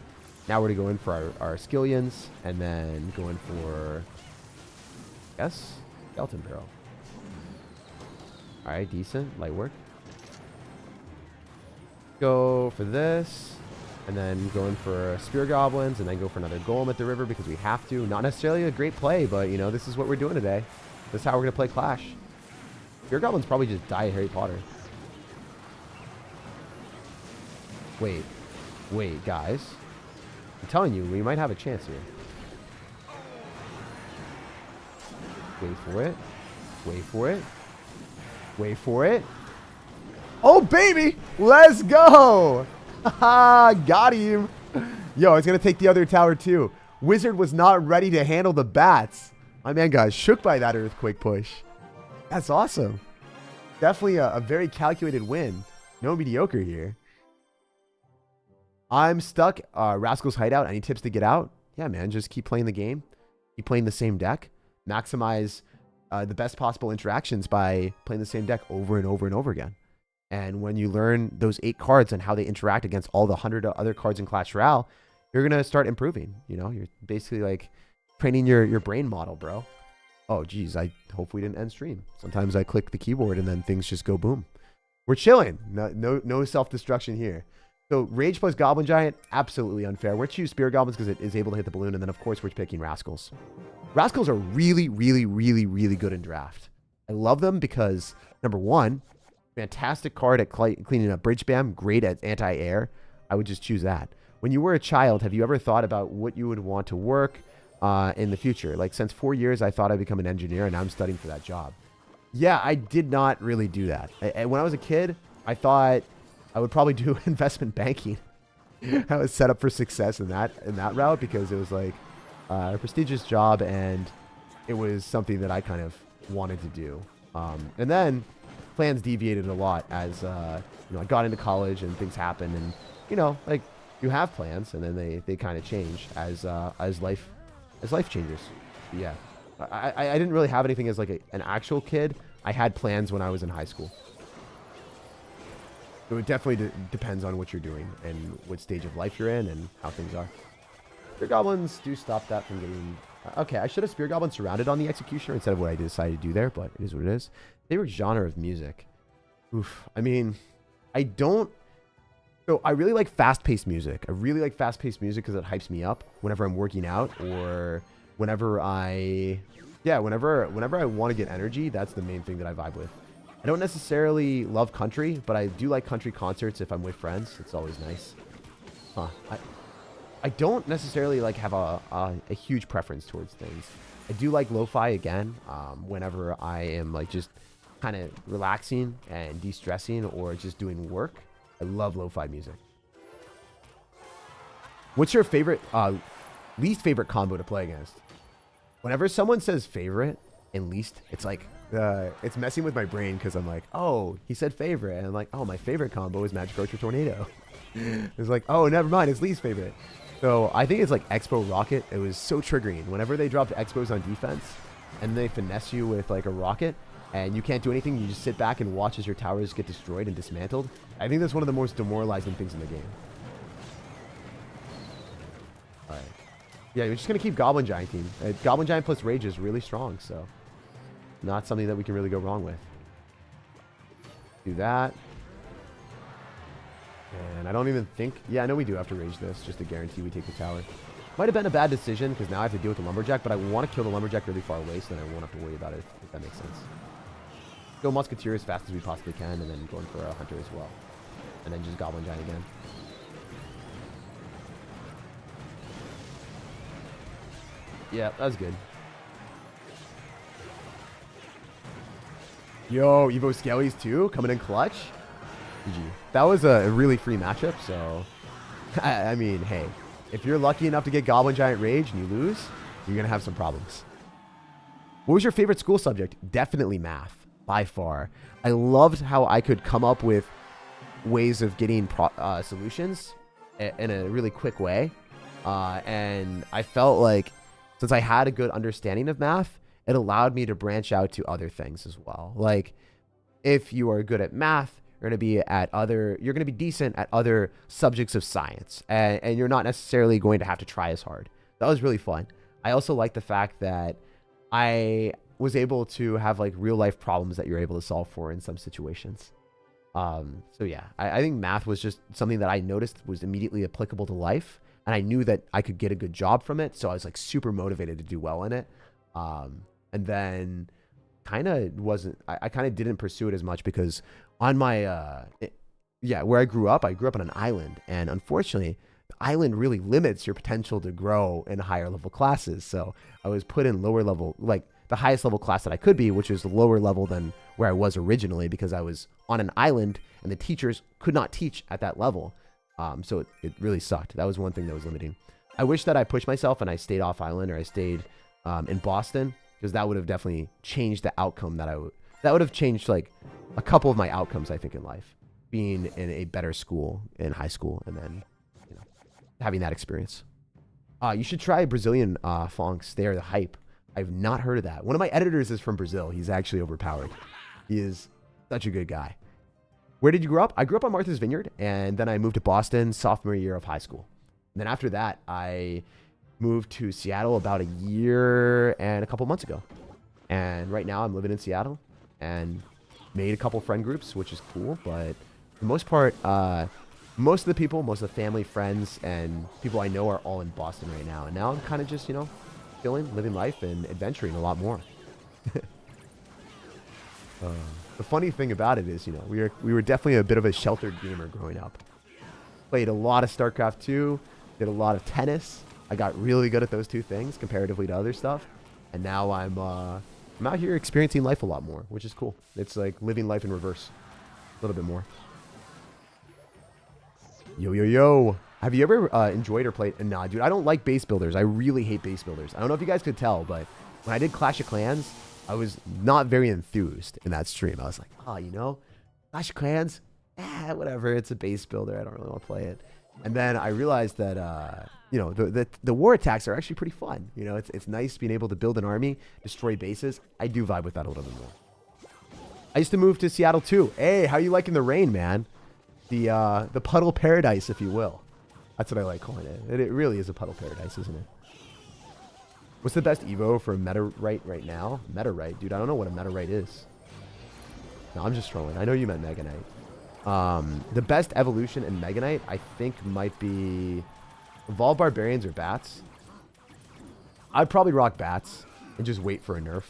Now we're going to go in for our Skillions, and then go in for, I guess, Skeleton Barrel. Alright, decent. Light work. Go for this. And then go in for Spear Goblins. And then go for another Golem at the river because we have to. Not necessarily a great play, but, you know, this is what we're doing today. This is how we're going to play Clash. Spear Goblins probably just die at Harry Potter. Wait. Wait, guys. I'm telling you, we might have a chance here. Wait for it. Wait for it. Wait for it. Oh, baby. Let's go. Haha, got him. Yo, it's going to take the other tower too. Wizard was not ready to handle the bats. My man got shook by that Earthquake push. That's awesome. Definitely a very calculated win. No mediocre here. I'm stuck. Rascal's Hideout. Any tips to get out? Yeah, man. Just keep playing the game. Keep playing the same deck. Maximize the best possible interactions by playing the same deck over and over and over again. And when you learn those 8 cards and how they interact against all the 100 other cards in Clash Royale, you're going to start improving. You know, you're basically like training your brain model, bro. Oh, geez. I hope we didn't end stream. Sometimes I click the keyboard and then things just go boom. We're chilling. No self-destruction here. So Rage plus Goblin Giant, absolutely unfair. We're choosing Spirit Goblins because it is able to hit the balloon. And then, of course, we're picking Rascals. Rascals are really, really, really, really good in draft. I love them because, number one, fantastic card at cleaning up bridge spam, great at anti-air. I would just choose that. When you were a child, have you ever thought about what you would want to work in the future? Like, since 4 years, I thought I'd become an engineer, and now I'm studying for that job. Yeah, I did not really do that. When I was a kid, I thought I would probably do investment banking. I was set up for success in that route because it was like a prestigious job, and it was something that I kind of wanted to do. And then plans deviated a lot as I got into college and things happened, and like you have plans, and then they kind of change as life changes. Yeah, I didn't really have anything as like an actual kid. I had plans when I was in high school. So it definitely depends on what you're doing and what stage of life you're in and how things are. Spear goblins do stop that from getting... Okay, I should have spear goblins surrounded on the executioner instead of what I decided to do there, but it is what it is. Favorite genre of music? Oof. I mean, I don't... So I really like fast-paced music. I really like fast-paced music because it hypes me up whenever I'm working out or whenever I... Yeah, whenever I want to get energy, that's the main thing that I vibe with. I don't necessarily love country, but I do like country concerts if I'm with friends. It's always nice. Huh. I don't necessarily like have a huge preference towards things. I do like lo-fi again, whenever I am like just kind of relaxing and de-stressing or just doing work. I love lo-fi music. What's your favorite, least favorite combo to play against? Whenever someone says favorite and least, it's like, it's messing with my brain because I'm like, oh, he said favorite. And I'm like, oh, my favorite combo is Magic Roach or Tornado. It's like, oh, never mind, it's least favorite. So I think it's like Expo Rocket. It was so triggering. Whenever they dropped Expos on defense and they finesse you with like a rocket and you can't do anything, you just sit back and watch as your towers get destroyed and dismantled. I think that's one of the most demoralizing things in the game. All right. Yeah, we're just going to keep Goblin Gianting. Goblin Giant plus Rage is really strong, so not something that we can really go wrong with. Do that. And I don't even think... Yeah, I know we do have to Rage this, just to guarantee we take the tower. Might have been a bad decision, because now I have to deal with the Lumberjack, but I want to kill the Lumberjack really far away, so then I won't have to worry about it, if that makes sense. Go Musketeer as fast as we possibly can, and then going for a Hunter as well. And then just Goblin Giant again. Yeah, that was good. Yo, Evo Skellies too, coming in clutch. GG. That was a really free matchup, so... I mean, hey, if you're lucky enough to get Goblin Giant Rage and you lose, you're going to have some problems. What was your favorite school subject? Definitely math, by far. I loved how I could come up with ways of getting solutions in a really quick way. And I felt like since I had a good understanding of math, it allowed me to branch out to other things as well. Like, if you are good at math, you're going to be decent at other subjects of science, and you're not necessarily going to have to try as hard. That was really fun. I also like the fact that I was able to have like real life problems that you're able to solve for in some situations. So yeah, I think math was just something that I noticed was immediately applicable to life, and I knew that I could get a good job from it. So I was like super motivated to do well in it. And then kind of I kind of didn't pursue it as much because on my, where I grew up on an island, and unfortunately the island really limits your potential to grow in higher level classes. So I was put in lower level, like the highest level class that I could be, which is lower level than where I was originally because I was on an island and the teachers could not teach at that level. So it really sucked. That was one thing that was limiting. I wish that I pushed myself and I stayed off island, or I stayed in Boston, because that would have definitely changed the outcome that would have changed like a couple of my outcomes, I think, in life, being in a better school in high school, and then, having that experience. You should try Brazilian fonks. They are the hype. I've not heard of that. One of my editors is from Brazil. He's actually overpowered. He is such a good guy. Where did you grow up? I grew up on Martha's Vineyard, and then I moved to Boston sophomore year of high school. And then after that, I moved to Seattle about a year and a couple months ago. And right now I'm living in Seattle and made a couple friend groups, which is cool. But for the most part, most of the family, friends, and people I know are all in Boston right now. And now I'm kind of just, chilling, living life, and adventuring a lot more. The funny thing about it is, you know, we were definitely a bit of a sheltered gamer growing up. Played a lot of StarCraft 2, did a lot of tennis. I got really good at those two things comparatively to other stuff. And now I'm out here experiencing life a lot more, which is cool. It's like living life in reverse a little bit more. Yo, yo, yo. Have you ever enjoyed or played? Nah, dude, I don't like base builders. I really hate base builders. I don't know if you guys could tell, but when I did Clash of Clans, I was not very enthused in that stream. I was like, oh, you know, Clash of Clans, whatever. It's a base builder. I don't really want to play it. And then I realized that, you know, the war attacks are actually pretty fun. You know, it's nice being able to build an army, destroy bases. I do vibe with that a little bit more. I used to move to Seattle too. Hey, how you liking the rain, man? The puddle paradise, if you will. That's what I like calling it. It really is a puddle paradise, isn't it? What's the best Evo for Meta-Right right now? Meta-Right? Dude, I don't know what a Meta-Right is. No, I'm just trolling. I know you meant Mega Knight. The best evolution in Mega Knight, I think, might be Evolved Barbarians or Bats. I'd probably rock Bats and just wait for a nerf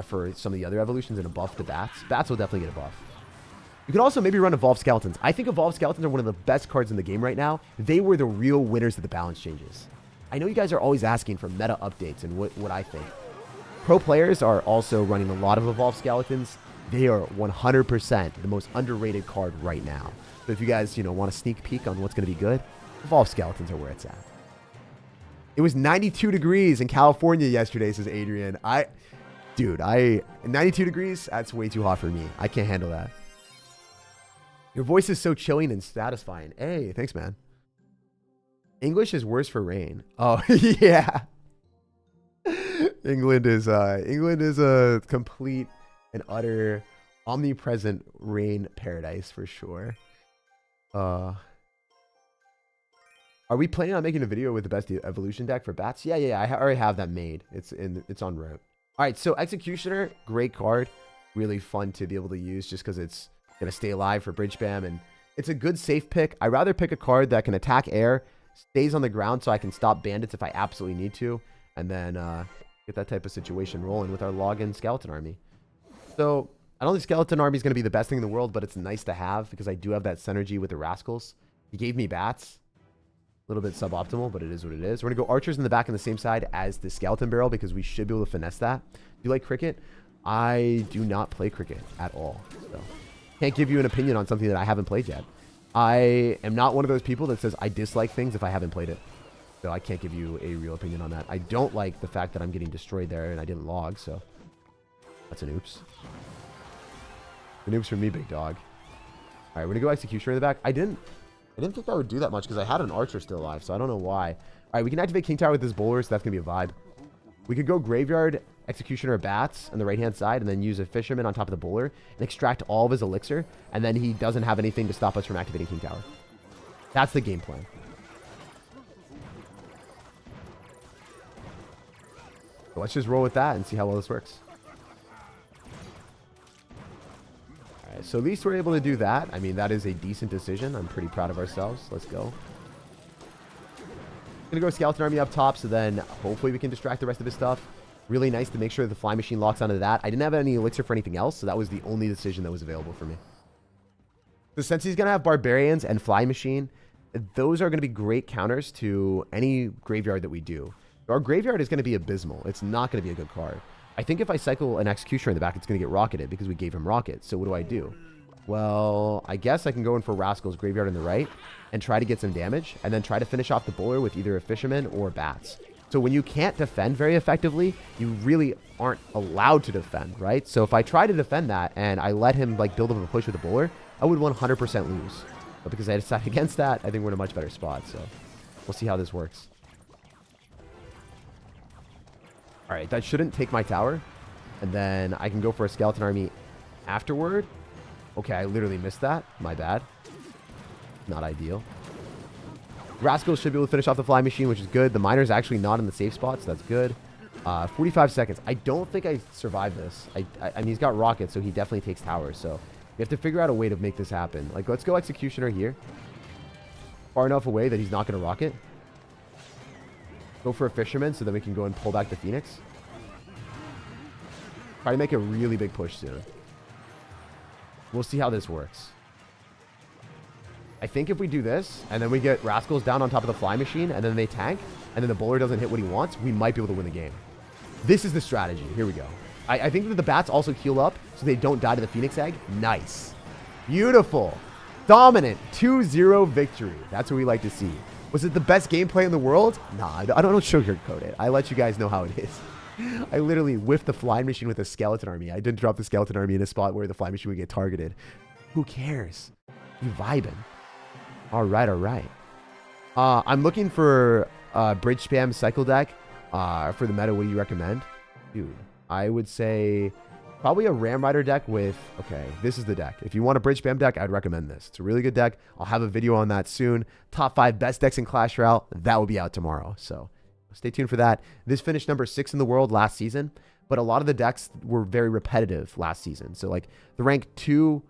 for some of the other evolutions and a buff to Bats. Bats will definitely get a buff. You could also maybe run Evolved Skeletons. I think Evolved Skeletons are one of the best cards in the game right now. They were the real winners of the balance changes. I know you guys are always asking for meta updates and what I think. Pro players are also running a lot of Evolved Skeletons. They are 100% the most underrated card right now. So if you guys, you know, want a sneak peek on what's going to be good, Evolved Skeletons are where it's at. It was 92 degrees in California yesterday, says Adrian. 92 degrees, that's way too hot for me. I can't handle that. Your voice is so chilling and satisfying. Hey, thanks, man. English is worse for rain. Oh, yeah. England is a complete and utter omnipresent rain paradise for sure. Are we planning on making a video with the best evolution deck for bats? Yeah. I already have that made. It's on route. All right, so Executioner, great card. Really fun to be able to use just because it's going to stay alive for bridge spam, and it's a good safe pick. I'd rather pick a card that can attack air, stays on the ground so I can stop bandits if I absolutely need to, and then get that type of situation rolling with our login skeleton army. So I don't think skeleton army is going to be the best thing in the world, but it's nice to have because I do have that synergy with the rascals. He gave me bats. A little bit suboptimal, but it is what it is. We're going to go archers in the back on the same side as the skeleton barrel because we should be able to finesse that. Do you like cricket? I do not play cricket at all. So can't give you an opinion on something that I haven't played yet. I am not one of those people that says I dislike things if I haven't played it. So I can't give you a real opinion on that. I don't like the fact that I'm getting destroyed there and I didn't log, so that's an oops. An oops for me, big dog. All right, we're going to go Executioner in the back. I didn't think that would do that much because I had an archer still alive, so I don't know why. All right, we can activate King Tower with this bowler, so that's going to be a vibe. We could go Graveyard, Executioner, Bats on the right-hand side, and then use a Fisherman on top of the bowler and extract all of his elixir, and then he doesn't have anything to stop us from activating King Tower. That's the game plan. So let's just roll with that and see how well this works. All right, so at least we're able to do that. I mean, that is a decent decision. I'm pretty proud of ourselves. Let's go. Gonna go Skeleton Army up top, so then hopefully we can distract the rest of his stuff. Really nice to make sure the Fly Machine locks onto that. I didn't have any elixir for anything else, so that was the only decision that was available for me. So since he's gonna have Barbarians and Fly Machine, those are gonna be great counters to any graveyard that we do. Our graveyard is gonna be abysmal. It's not gonna be a good card. I think if I cycle an Executioner in the back, it's gonna get rocketed because we gave him rockets. So what do? Well, I guess I can go in for Rascal's Graveyard on the right and try to get some damage and then try to finish off the bowler with either a Fisherman or Bats. So when you can't defend very effectively, you really aren't allowed to defend, right? So if I try to defend that and I let him like build up a push with the bowler, I would 100% lose. But because I decided against that, I think we're in a much better spot. So we'll see how this works. All right, that shouldn't take my tower. And then I can go for a Skeleton Army afterward. Okay, I literally missed that. My bad. Not ideal. Rascal should be able to finish off the Fly Machine, which is good. The Miner's actually not in the safe spot, so that's good. 45 seconds. I don't think I survived this. I mean, he's got rockets, so he definitely takes towers. So we have to figure out a way to make this happen. Like, let's go Executioner here. Far enough away that he's not going to rocket. Go for a fisherman so then we can go and pull back the Phoenix. Try to make a really big push soon. We'll see how this works. I think if we do this, and then we get Rascals down on top of the fly machine, and then they tank, and then the bowler doesn't hit what he wants, we might be able to win the game. This is the strategy. Here we go. I think that the bats also heal up so they don't die to the Phoenix egg. Nice. Beautiful. Dominant 2-0 victory. That's what we like to see. Was it the best gameplay in the world? Nah, I don't sugarcoat it. I let you guys know how it is. I literally whiffed the flying machine with a skeleton army. I didn't drop the skeleton army in a spot where the flying machine would get targeted. Who cares? You vibing. All right, all right. I'm looking for bridge spam cycle deck for the meta. What do you recommend? Dude, I would say probably a Ram Rider deck with... Okay, this is the deck. If you want a bridge spam deck, I'd recommend this. It's a really good deck. I'll have a video on that soon. Top 5 best decks in Clash Royale. That will be out tomorrow. So stay tuned for that. This finished number 6 in the world last season, but a lot of the decks were very repetitive last season. So like the rank 3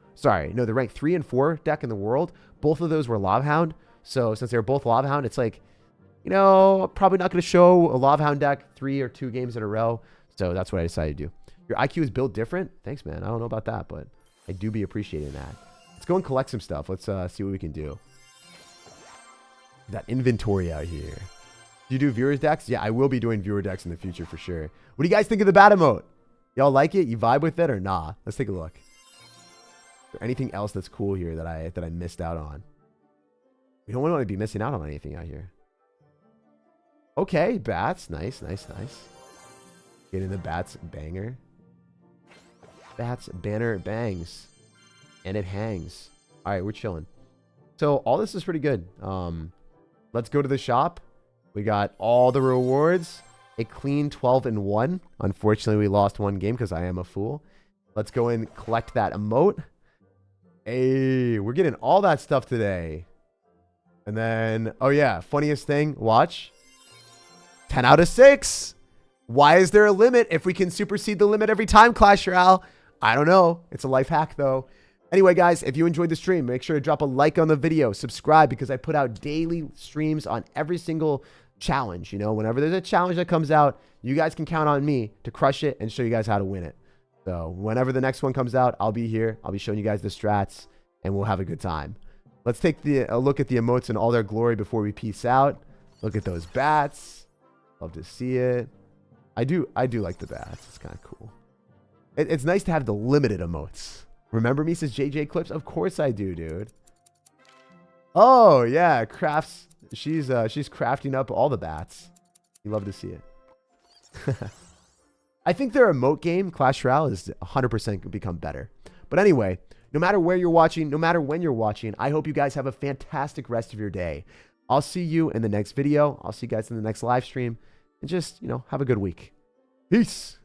and 4 deck in the world, both of those were Lobhound. So since they were both Lobhound, it's like, you know, probably not going to show a Lobhound deck 3 or 2 games in a row. So that's what I decided to do. Your IQ is built different? Thanks, man. I don't know about that, but I do be appreciating that. Let's go and collect some stuff. Let's see what we can do. That inventory out here. Do you do viewers decks? Yeah, I will be doing viewer decks in the future for sure. What do you guys think of the bat emote? Y'all like it? You vibe with it or nah? Let's take a look. Is there anything else that's cool here that I missed out on? We don't want to be missing out on anything out here. Okay, bats. Nice, nice, nice. Getting the bats banger. Bats banner bangs. And it hangs. All right, we're chilling. So all this is pretty good. Let's go to the shop. We got all the rewards. A clean 12-1. Unfortunately, we lost one game because I am a fool. Let's go and collect that emote. Hey, we're getting all that stuff today. And then, oh yeah, funniest thing, watch. 10 out of 6. Why is there a limit if we can supersede the limit every time, Clash Royale? I don't know. It's a life hack, though. Anyway, guys, if you enjoyed the stream, make sure to drop a like on the video. Subscribe because I put out daily streams on every single challenge. You know, whenever there's a challenge that comes out, you guys can count on me to crush it and show you guys how to win it. So whenever the next one comes out, I'll be here. I'll be showing you guys the strats, and we'll have a good time. Let's take a look at the emotes in all their glory before we peace out. Look at those bats. Love to see it. I do like the bats. It's kind of cool. It's nice to have the limited emotes. Remember me, says JJ Clips? Of course I do, dude. Oh, yeah. Crafts. She's crafting up all the bats. You love to see it. I think their emote game, Clash Royale, is 100% become better. But anyway, no matter where you're watching, no matter when you're watching, I hope you guys have a fantastic rest of your day. I'll see you in the next video. I'll see you guys in the next live stream. And just, you know, have a good week. Peace.